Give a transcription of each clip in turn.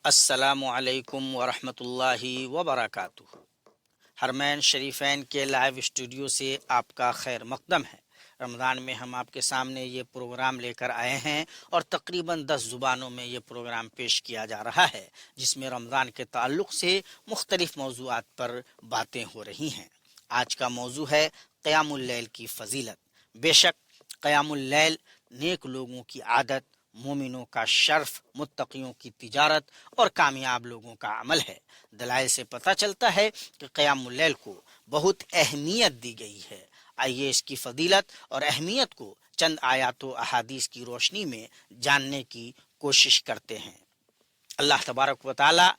السلام علیکم ورحمۃ اللہ وبرکاتہ۔ حرمین شریفین کے لائیو اسٹوڈیو سے آپ کا خیر مقدم ہے۔ رمضان میں ہم آپ کے سامنے یہ پروگرام لے کر آئے ہیں اور تقریباً 10 زبانوں میں یہ پروگرام پیش کیا جا رہا ہے، جس میں رمضان کے تعلق سے مختلف موضوعات پر باتیں ہو رہی ہیں۔ آج کا موضوع ہے قیام اللیل کی فضیلت۔ بے شک قیام اللیل نیک لوگوں کی عادت، مومنوں کا شرف، متقیوں کی تجارت اور کامیاب لوگوں کا عمل ہے۔ دلائل سے پتہ چلتا ہے کہ قیام اللیل کو بہت اہمیت دی گئی ہے۔ آئیے اس کی فضیلت اور اہمیت کو چند آیات و احادیث کی روشنی میں جاننے کی کوشش کرتے ہیں۔ اللہ تبارک و تعالی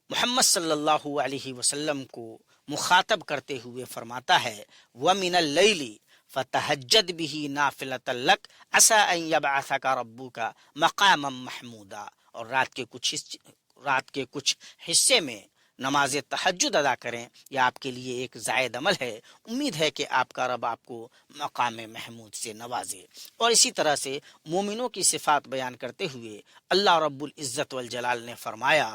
محمد صلی اللہ علیہ وسلم کو مخاطب کرتے ہوئے فرماتا ہے وَمِنَ اللَّيْلِ فَتَهَجَّدْ بِهِ نَافِلَةً لَكَ عَسَىٰ أَن يَبْعَثَكَ رَبُّكَ مَقَامًا مَحْمُودًا، اور رات کے کچھ حصے میں نماز تہجد ادا کریں، یہ آپ کے لیے ایک زائد عمل ہے۔ امید ہے کہ آپ کا رب آپ کو مقام محمود سے نوازے۔ اور اسی طرح سے مومنوں کی صفات بیان کرتے ہوئے اللہ رب العزت والجلال نے فرمایا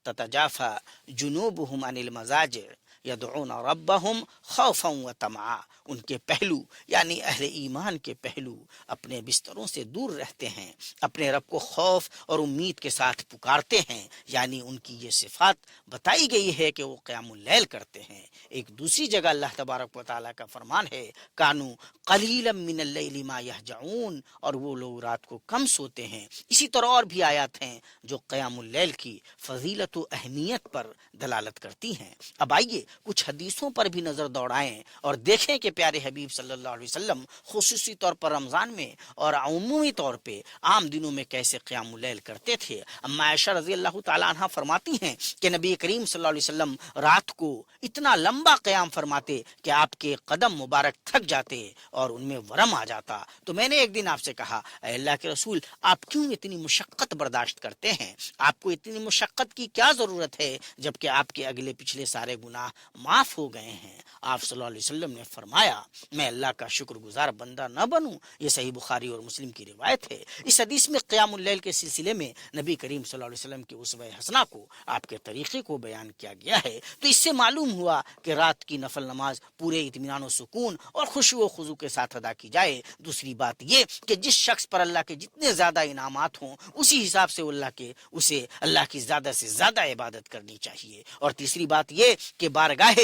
تتجافى جنوبهم عن المضاجع یدعون ربهم خوفا وطمعا، ان کے پہلو یعنی اہل ایمان کے پہلو اپنے بستروں سے دور رہتے ہیں، اپنے رب کو خوف اور امید کے ساتھ پکارتے ہیں، یعنی ان کی یہ صفات بتائی گئی ہے کہ وہ قیام اللیل کرتے ہیں۔ ایک دوسری جگہ اللہ تبارک و تعالیٰ کا فرمان ہے کانو قلیلا من اللیل ما یہجعون، اور وہ لوگ رات کو کم سوتے ہیں۔ اسی طرح اور بھی آیات ہیں جو قیام اللیل کی فضیلت و اہمیت پر دلالت کرتی ہیں۔ اب آئیے کچھ حدیثوں پر بھی نظر دوڑائیں اور دیکھیں کہ پیارے حبیب صلی اللہ علیہ وسلم خصوصی طور پر رمضان میں اور عمومی طور پہ عام دنوں میں کیسے قیام اللیل کرتے تھے۔ اما عائشہ رضی اللہ تعالیٰ عنہ فرماتی ہیں کہ نبی کریم صلی اللہ علیہ وسلم رات کو اتنا لمبا قیام فرماتے کہ آپ کے قدم مبارک تھک جاتے اور ان میں ورم آ جاتا۔ تو میں نے ایک دن آپ سے کہا اے اللہ کے رسول، آپ کیوں اتنی مشقت برداشت کرتے ہیں؟ آپ کو اتنی مشقت کی کیا ضرورت ہے جبکہ آپ کے اگلے پچھلے سارے گناہ معاف ہو گئے ہیں؟ آپ صلی اللہ علیہ وسلم نے فرمایا میں اللہ کا شکر گزار بندہ نہ بنوں؟ یہ صحیح بخاری اور مسلم کی روایت ہے۔ اس حدیث میں قیام اللیل کے سلسلے میں نبی کریم صلی اللہ علیہ وسلم کے اسوہ حسنہ کو، آپ کے طریقے کو بیان کیا گیا ہے۔ تو اس سے معلوم ہوا کہ رات کی نفل نماز پورے اطمینان و سکون اور خشوع و خضوع کے ساتھ ادا کی جائے۔ دوسری بات یہ کہ جس شخص پر اللہ کے جتنے زیادہ انعامات ہوں اسی حساب سے اسے اللہ کی زیادہ سے زیادہ عبادت کرنی چاہیے۔ اور تیسری بات یہ کہ بارگاہ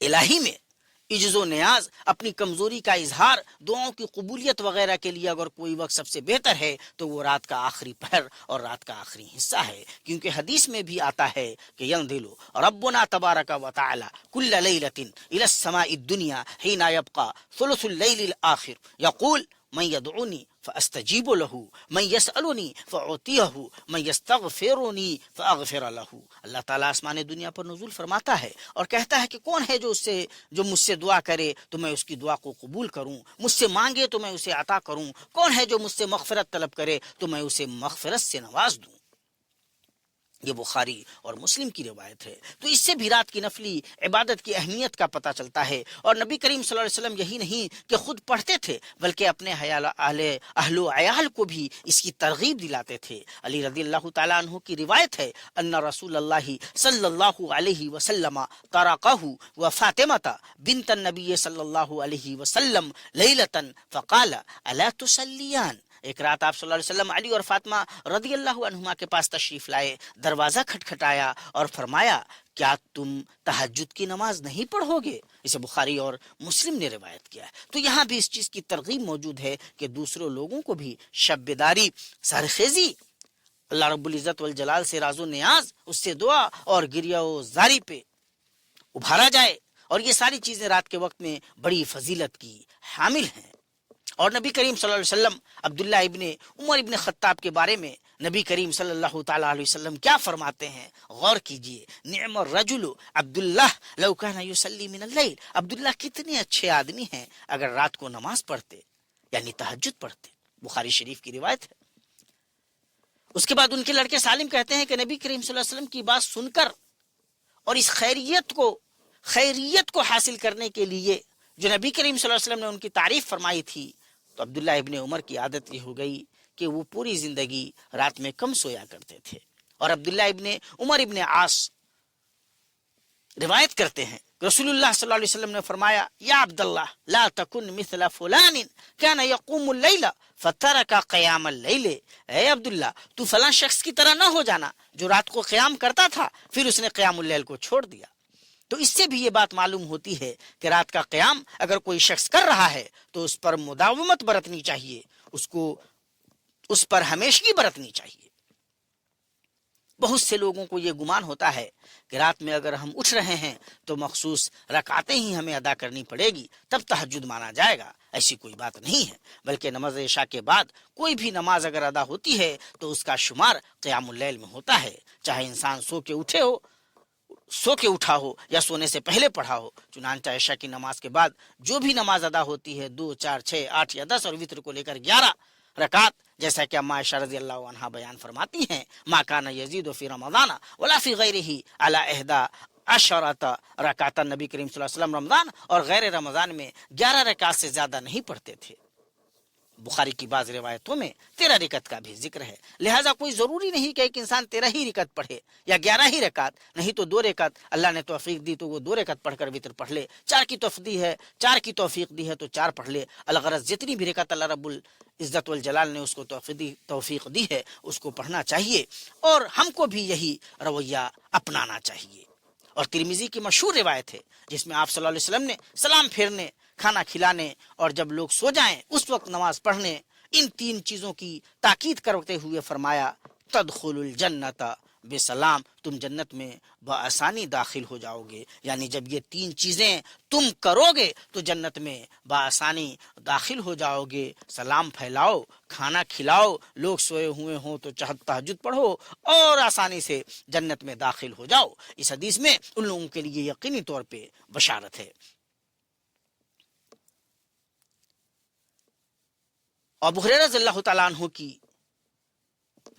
الہی میں عجز و نیاز، اپنی کمزوری کا اظہار، دعاؤں کی قبولیت وغیرہ کے لیے اگر کوئی وقت سب سے بہتر ہے تو وہ رات کا آخری پہر اور رات کا آخری حصہ ہے، کیونکہ حدیث میں بھی آتا ہے کہ ينزل ربنا تبارک و تعالی کل لیلۃ الی السماء الدنیا حین یبقى ثلث اللیل الآخر یقول من یدعونی فاستجیب له، من یسألنی فاعطیہ، من یستغفرنی فاغفر له۔ اللہ تعالیٰ آسمان دنیا پر نزول فرماتا ہے اور کہتا ہے کہ کون ہے جو مجھ سے دعا کرے تو میں اس کی دعا کو قبول کروں، مجھ سے مانگے تو میں اسے عطا کروں، کون ہے جو مجھ سے مغفرت طلب کرے تو میں اسے مغفرت سے نواز دوں۔ یہ بخاری اور مسلم کی روایت ہے۔ تو اس سے بھی رات کی نفلی عبادت کی اہمیت کا پتہ چلتا ہے۔ اور نبی کریم صلی اللہ علیہ وسلم یہی نہیں کہ خود پڑھتے تھے بلکہ اپنے اہل و عیال کو بھی اس کی ترغیب دلاتے تھے۔ علی رضی اللہ تعالیٰ عنہ کی روایت ہے ان رسول اللہ صلی اللہ علیہ وسلم طرقہ و فاطمہ بنت النبی صلی اللہ علیہ وسلم لیلۃ فقال الا تصلیان، ایک رات آپ صلی اللہ علیہ وسلم علی اور فاطمہ رضی اللہ عنہما کے پاس تشریف لائے، دروازہ کھٹکھٹایا اور فرمایا کیا تم تہجد کی نماز نہیں پڑھو گے؟ اسے بخاری اور مسلم نے روایت کیا ہے۔ تو یہاں بھی اس چیز کی ترغیب موجود ہے کہ دوسرے لوگوں کو بھی شب بیداری، سرخیزی، اللہ رب العزت والجلال سے راز و نیاز، اس سے دعا اور گریہ و زاری پہ ابھارا جائے، اور یہ ساری چیزیں رات کے وقت میں بڑی فضیلت کی حامل ہیں۔ اور نبی کریم صلی اللہ علیہ وسلم عبداللہ ابن عمر ابن خطاب کے بارے میں نبی کریم صلی اللہ تعالیٰ علیہ وسلم کیا فرماتے ہیں؟ غور کیجئے، نعم الرجل عبداللہ لو کان یصلی من اللیل، عبداللہ کتنے اچھے آدمی ہیں اگر رات کو نماز پڑھتے، یعنی تہجد پڑھتے۔ بخاری شریف کی روایت ہے۔ اس کے بعد ان کے لڑکے سالم کہتے ہیں کہ نبی کریم صلی اللہ علیہ وسلم کی بات سن کر اور اس خیریت کو حاصل کرنے کے لیے جو نبی کریم صلی اللہ علیہ وسلم نے ان کی تعریف فرمائی تھی، تو عبداللہ ابن عمر کی عادت یہ ہو گئی کہ وہ پوری زندگی رات میں کم سویا کرتے تھے، اور عبداللہ ابن عمر ابن عاص روایت کرتے ہیں رسول اللہ صلی اللہ علیہ وسلم نے فرمایا یا عبداللہ لا تکن مثل فلان کان یقوم اللیل فترک قیام اللیل، اے عبداللہ تو فلاں شخص کی طرح نہ ہو جانا جو رات کو قیام کرتا تھا پھر اس نے قیام اللیل کو چھوڑ دیا۔ تو اس سے بھی یہ بات معلوم ہوتی ہے کہ رات کا قیام اگر کوئی شخص کر رہا ہے تو اس پر مداومت برتنی چاہیے، اس پر ہمیشگی برتنی چاہیے۔ بہت سے لوگوں کو یہ گمان ہوتا ہے کہ رات میں اگر ہم اٹھ رہے ہیں تو مخصوص رکعتیں ہی ہمیں ادا کرنی پڑے گی تب تہجد مانا جائے گا۔ ایسی کوئی بات نہیں ہے، بلکہ نماز عشاء کے بعد کوئی بھی نماز اگر ادا ہوتی ہے تو اس کا شمار قیام اللیل میں ہوتا ہے، چاہے انسان سو کے اٹھا ہو یا سونے سے پہلے پڑھا ہو۔ چنانچہ عشاء کی نماز کے بعد جو بھی نماز ادا ہوتی ہے 2، 4، 6، 8 یا 10 اور وتر کو لے کر 11 رکعت، جیسا کہ اما عائشہ رضی اللہ عنہا بیان فرماتی ہیں ما کان یزید فی رمضان ولا فی غیرہ علی 11 رکعت، نبی کریم صلی اللہ علیہ وسلم رمضان اور غیر رمضان میں 11 رکعت سے زیادہ نہیں پڑھتے تھے۔ بخاری کی بعض روایتوں میں 13 رکعت کا بھی ذکر ہے، لہٰذا کوئی ضروری نہیں کہ ایک انسان 13 ہی رکعت پڑھے یا 11 ہی رکعت، نہیں تو 2 رکعت اللہ نے توفیق دی تو وہ 2 رکعت پڑھ کر وتر پڑھ لے، 4 کی توفیق دی ہے تو 4 پڑھ لے۔ الغرض جتنی بھی رکعت اللہ رب العزت والجلال نے اس کو توفیق دی ہے اس کو پڑھنا چاہیے، اور ہم کو بھی یہی رویہ اپنانا چاہیے۔ اور ترمذی کی مشہور روایت ہے جس میں آپ صلی اللہ علیہ وسلم نے سلام پھیرنے، کھانا کھلانے اور جب لوگ سو جائیں اس وقت نماز پڑھنے، ان 3 چیزوں کی تاکید کرتے ہوئے فرمایا تدخل الجنت بسلام، تم جنت میں بآسانی داخل ہو جاؤ گے، یعنی جب یہ 3 چیزیں تم کرو گے تو جنت میں بآسانی داخل ہو جاؤ گے۔ سلام پھیلاؤ، کھانا کھلاؤ، لوگ سوئے ہوئے ہوں تو تہجد پڑھو اور آسانی سے جنت میں داخل ہو جاؤ۔ اس حدیث میں ان لوگوں کے لیے یقینی طور پہ بشارت ہے۔ ابو ہریرہ رضی اللہ تعالیٰ عنہ کی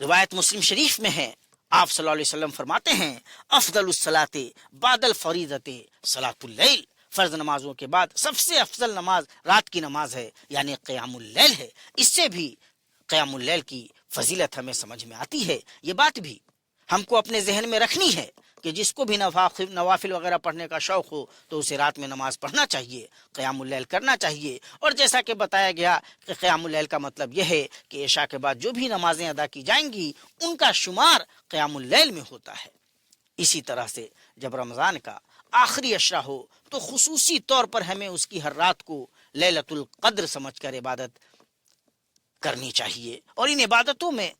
روایت مسلم شریف میں ہے، آپ صلی اللہ علیہ وسلم فرماتے ہیں افضل الصلاۃ بعد الفریضۃ صلاۃ اللیل، فرض نمازوں کے بعد سب سے افضل نماز رات کی نماز ہے، یعنی قیام اللیل ہے۔ اس سے بھی قیام اللیل کی فضیلت ہمیں سمجھ میں آتی ہے۔ یہ بات بھی ہم کو اپنے ذہن میں رکھنی ہے کہ جس کو بھی نوافل وغیرہ پڑھنے کا شوق ہو تو اسے رات میں نماز پڑھنا چاہیے، قیام اللیل کرنا چاہیے۔ اور جیسا کہ بتایا گیا کہ قیام اللیل کا مطلب یہ ہے کہ عشاء کے بعد جو بھی نمازیں ادا کی جائیں گی ان کا شمار قیام اللیل میں ہوتا ہے۔ اسی طرح سے جب رمضان کا آخری عشرہ ہو تو خصوصی طور پر ہمیں اس کی ہر رات کو لیلۃ القدر سمجھ کر عبادت کرنی چاہیے، اور ان عبادتوں میں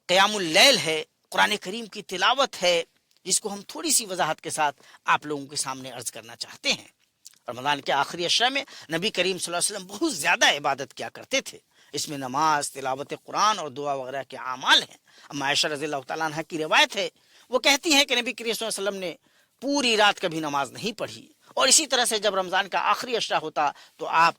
قیام اللیل ہے، قرآن کریم کی تلاوت ہے، جس کو ہم تھوڑی سی وضاحت کے ساتھ آپ لوگوں کے سامنے عرض کرنا چاہتے ہیں۔ رمضان کے آخری عشرہ میں نبی کریم صلی اللہ علیہ وسلم بہت زیادہ عبادت کیا کرتے تھے، اس میں نماز، تلاوت قرآن اور دعا وغیرہ کے اعمال ہیں۔ اما عائشہ رضی اللہ تعالیٰ عنہ کی روایت ہے، وہ کہتی ہیں کہ نبی کریم صلی اللہ علیہ وسلم نے پوری رات کبھی نماز نہیں پڑھی، اور اسی طرح سے جب رمضان کا آخری عشرہ ہوتا تو آپ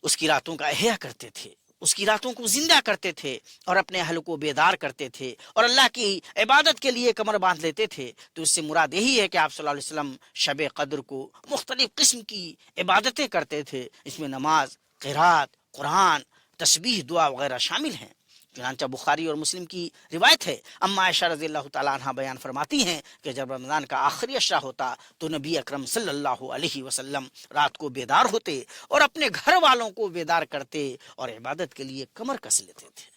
اس کی راتوں کا احیا کرتے تھے، اس کی راتوں کو زندہ کرتے تھے اور اپنے اہل کو بیدار کرتے تھے اور اللہ کی عبادت کے لیے کمر باندھ لیتے تھے۔ تو اس سے مراد یہی ہے کہ آپ صلی اللہ علیہ وسلم شب قدر کو مختلف قسم کی عبادتیں کرتے تھے، اس میں نماز، قرات، قرآن، تسبیح، دعا وغیرہ شامل ہیں۔ چنانچہ بخاری اور مسلم کی روایت ہے، اما عائشہ رضی اللہ تعالیٰ عنہ بیان فرماتی ہیں کہ جب رمضان کا آخری عشرہ ہوتا تو نبی اکرم صلی اللہ علیہ وسلم رات کو بیدار ہوتے اور اپنے گھر والوں کو بیدار کرتے اور عبادت کے لیے کمر کس لیتے تھے۔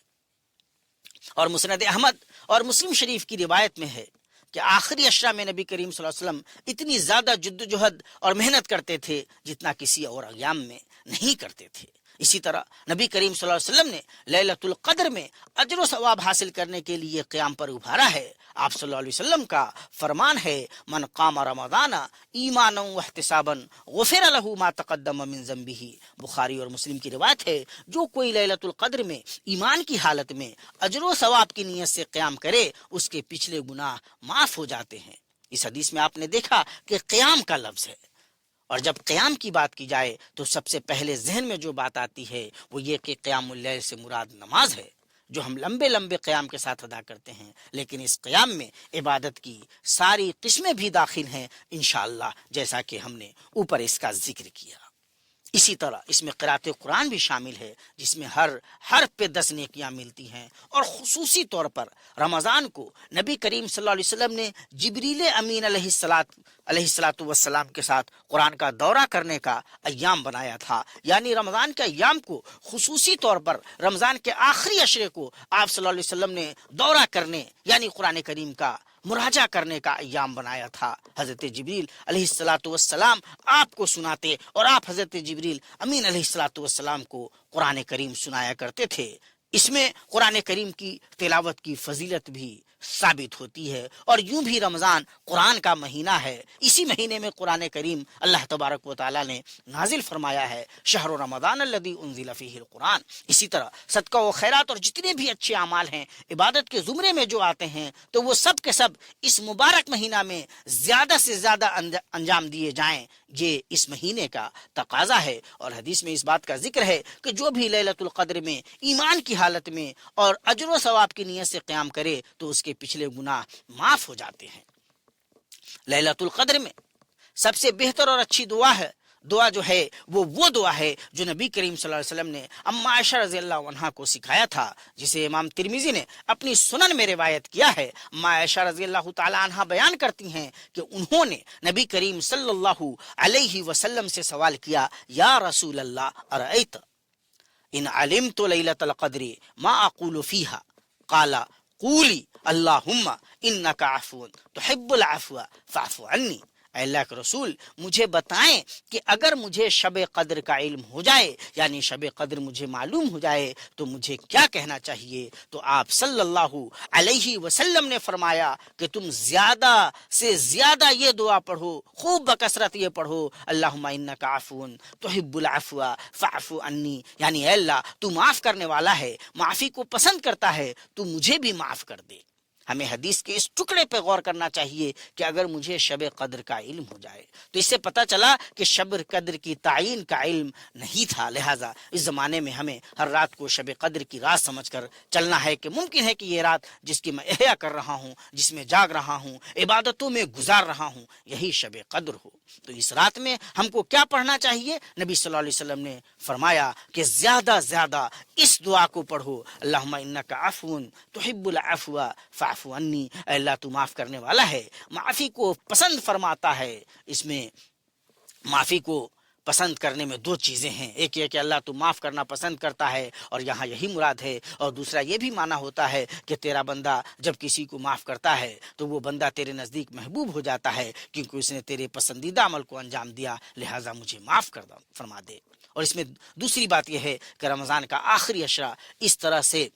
اور مسند احمد اور مسلم شریف کی روایت میں ہے کہ آخری عشرہ میں نبی کریم صلی اللہ علیہ وسلم اتنی زیادہ جدوجہد اور محنت کرتے تھے جتنا کسی اور ایام میں نہیں کرتے تھے۔ اسی طرح نبی کریم صلی اللہ علیہ وسلم نے لیلۃ القدر میں اجر و ثواب حاصل کرنے کے لیے قیام پر ابھارا ہے۔ آپ صلی اللہ علیہ وسلم کا فرمان ہے من قام رمضان ایمانا واحتسابا غفر له ما تقدم من ذنبه، بخاری اور مسلم کی روایت ہے جو کوئی لیلۃ القدر میں ایمان کی حالت میں اجر و ثواب کی نیت سے قیام کرے اس کے پچھلے گناہ معاف ہو جاتے ہیں۔ اس حدیث میں آپ نے دیکھا کہ قیام کا لفظ ہے، اور جب قیام کی بات کی جائے تو سب سے پہلے ذہن میں جو بات آتی ہے وہ یہ کہ قیام اللیل سے مراد نماز ہے، جو ہم لمبے لمبے قیام کے ساتھ ادا کرتے ہیں، لیکن اس قیام میں عبادت کی ساری قسمیں بھی داخل ہیں انشاءاللہ، جیسا کہ ہم نے اوپر اس کا ذکر کیا۔ اسی طرح اس میں قرأت قرآن بھی شامل ہے، جس میں ہر حرف پہ 10 نیکیاں ملتی ہیں، اور خصوصی طور پر رمضان کو نبی کریم صلی اللہ علیہ وسلم نے جبریل امین علیہ الصلاۃ والسلام کے ساتھ قرآن کا دورہ کرنے کا ایام بنایا تھا، یعنی رمضان کے ایام کو خصوصی طور پر رمضان کے آخری عشرے کو آپ صلی اللہ علیہ وسلم نے دورہ کرنے یعنی قرآن کریم کا مراجعہ کرنے کا ایام بنایا تھا۔ حضرت جبریل علیہ الصلاۃ والسلام آپ کو سناتے اور آپ حضرت جبریل امین علیہ الصلاۃ والسلام کو قرآن کریم سنایا کرتے تھے۔ اس میں قرآن کریم کی تلاوت کی فضیلت بھی ثابت ہوتی ہے، اور یوں بھی رمضان قرآن کا مہینہ ہے۔ اسی مہینے میں قرآن کریم اللہ تبارک و تعالی نے نازل فرمایا ہے، شہر رمضان الذی انزل فیہ القرآن۔ اسی طرح صدقہ و خیرات اور جتنے بھی اچھے اعمال ہیں عبادت کے زمرے میں جو آتے ہیں، تو وہ سب کے سب اس مبارک مہینہ میں زیادہ سے زیادہ انجام دیے جائیں، یہ اس مہینے کا تقاضا ہے۔ اور حدیث میں اس بات کا ذکر ہے کہ جو بھی لیلۃ القدر میں ایمان کی حالت میں اور اجر و ثواب کی نیت سے قیام کرے تو اس کے پچھلے گناہ معاف ہو جاتے ہیں۔ لیلۃ القدر میں سب سے بہتر اور اچھی دعا جو ہے وہ دعا ہے جو نبی کریم صلی اللہ علیہ وسلم نے اما عائشہ رضی اللہ عنہا کو سکھایا تھا، جسے امام ترمذی نے اپنی سنن میں روایت کیا ہے۔ اما عائشہ رضی اللہ تعالی عنہا بیان کرتی ہیں کہ انہوں نے نبی کریم صلی اللہ علیہ وسلم سے سوال کیا، یا رسول اللہ ارأیت ان علمت لیلۃ القدر ما اقول فیہا، قال قولی اللہم انک عفو تحب العفو فاعف عنی۔ اے اللہ کے رسول، مجھے بتائیں کہ اگر مجھے شب قدر کا علم ہو جائے، یعنی شب قدر مجھے معلوم ہو جائے، تو مجھے کیا کہنا چاہیے؟ تو آپ صلی اللہ علیہ وسلم نے فرمایا کہ تم زیادہ سے زیادہ یہ دعا پڑھو، خوب بکثرت یہ پڑھو، اللہم انک عفو تحب العفو فاعف عنی، یعنی اے اللہ تو معاف کرنے والا ہے، معافی کو پسند کرتا ہے، تو مجھے بھی معاف کر دے۔ ہمیں حدیث کے اس ٹکڑے پہ غور کرنا چاہیے کہ اگر مجھے شب قدر کا علم ہو جائے، تو اس سے پتہ چلا کہ شب قدر کی تعین کا علم نہیں تھا، لہٰذا اس زمانے میں ہمیں ہر رات کو شب قدر کی رات سمجھ کر چلنا ہے کہ ممکن ہے کہ یہ رات جس کی میں احیا کر رہا ہوں، جس میں جاگ رہا ہوں، عبادتوں میں گزار رہا ہوں، یہی شب قدر ہو۔ تو اس رات میں ہم کو کیا پڑھنا چاہیے؟ نبی صلی اللہ علیہ وسلم نے فرمایا کہ زیادہ زیادہ اس دعا کو پڑھو، اللہم انک عفو تحب العفو فاعف عنی، اے اللہ تو معاف کرنے والا ہے، معافی کو پسند فرماتا ہے۔ اس میں معافی کو پسند کرنے میں دو چیزیں ہیں، ایک یہ کہ اللہ تو معاف کرنا پسند کرتا ہے، اور یہاں یہی مراد ہے، اور دوسرا یہ بھی معنی ہوتا ہے کہ تیرا بندہ جب کسی کو معاف کرتا ہے تو وہ بندہ تیرے نزدیک محبوب ہو جاتا ہے، کیونکہ اس نے تیرے پسندیدہ عمل کو انجام دیا، لہٰذا مجھے معاف فرما دے۔ اور اس میں دوسری بات یہ ہے کہ رمضان کا آخری عشرہ اس طرح سے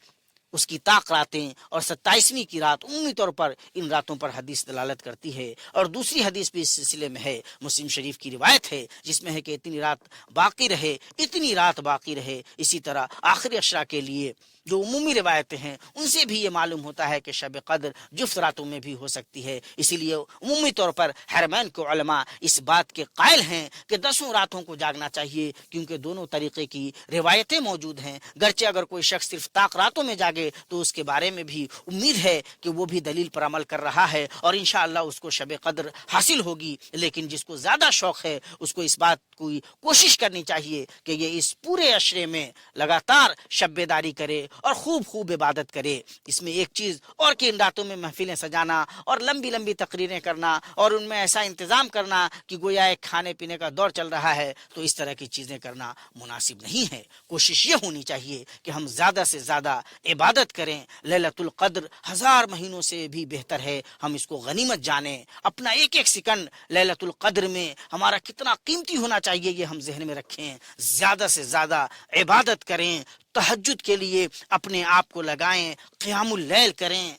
اس کی طاق راتیں اور 27ویں کی رات عمومی طور پر ان راتوں پر حدیث دلالت کرتی ہے، اور دوسری حدیث بھی اس سلسلے میں ہے، مسلم شریف کی روایت ہے جس میں ہے کہ اتنی رات باقی رہے۔ اسی طرح آخری عشرہ کے لیے جو عمومی روایتیں ہیں ان سے بھی یہ معلوم ہوتا ہے کہ شب قدر جفت راتوں میں بھی ہو سکتی ہے، اسی لیے عمومی طور پر حرمین کے علماء اس بات کے قائل ہیں کہ 10 راتوں کو جاگنا چاہیے، کیونکہ دونوں طریقے کی روایتیں موجود ہیں۔ گرچہ اگر کوئی شخص صرف طاق راتوں میں جاگے تو اس کے بارے میں بھی امید ہے کہ وہ بھی دلیل پر عمل کر رہا ہے، اور انشاءاللہ اس کو شب قدر حاصل ہوگی، لیکن جس کو زیادہ شوق ہے اس کو اس بات کی کوشش کرنی چاہیے کہ یہ اس پورے عشرے میں لگاتار شب بیداری کرے اور خوب عبادت کرے۔ اس میں ایک چیز اور کہ ان راتوں میں محفلیں سجانا اور لمبی تقریریں کرنا اور ان میں ایسا انتظام کرنا کہ گویا ایک کھانے پینے کا دور چل رہا ہے، تو اس طرح کی چیزیں کرنا مناسب نہیں ہے۔ کوشش یہ ہونی چاہیے کہ ہم زیادہ سے زیادہ عبادت کریں۔ لیلۃ القدر 1000 مہینوں سے بھی بہتر ہے، ہم اس کو غنیمت جانیں۔ اپنا ایک سیکنڈ لیلۃ القدر میں ہمارا کتنا قیمتی ہونا چاہیے یہ ہم ذہن میں رکھیں۔ زیادہ سے زیادہ عبادت کریں، تہجد کے لیے اپنے آپ کو لگائیں، قیام اللیل کریں،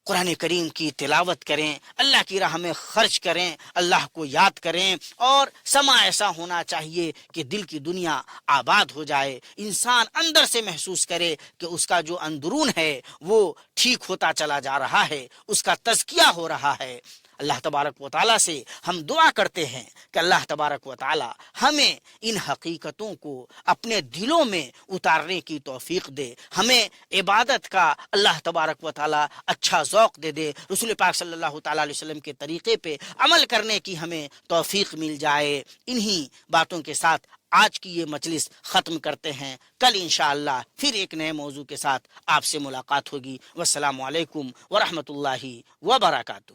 قرآن کریم کی تلاوت کریں، اللہ کی راہ میں خرچ کریں، اللہ کو یاد کریں، اور سما ایسا ہونا چاہیے کہ دل کی دنیا آباد ہو جائے، انسان اندر سے محسوس کرے کہ اس کا جو اندرون ہے وہ ٹھیک ہوتا چلا جا رہا ہے، اس کا تزکیہ ہو رہا ہے۔ اللہ تبارک و تعالیٰ سے ہم دعا کرتے ہیں کہ اللہ تبارک و تعالیٰ ہمیں ان حقیقتوں کو اپنے دلوں میں اتارنے کی توفیق دے، ہمیں عبادت کا اللہ تبارک و تعالیٰ اچھا ذوق دے، رسول پاک صلی اللہ تعالیٰ علیہ وسلم کے طریقے پہ عمل کرنے کی ہمیں توفیق مل جائے۔ انہی باتوں کے ساتھ آج کی یہ مجلس ختم کرتے ہیں. کل انشاءاللہ پھر ایک نئے موضوع کے ساتھ آپ سے ملاقات ہوگی. والسلام علیکم ورحمۃ اللہ وبرکاتہ.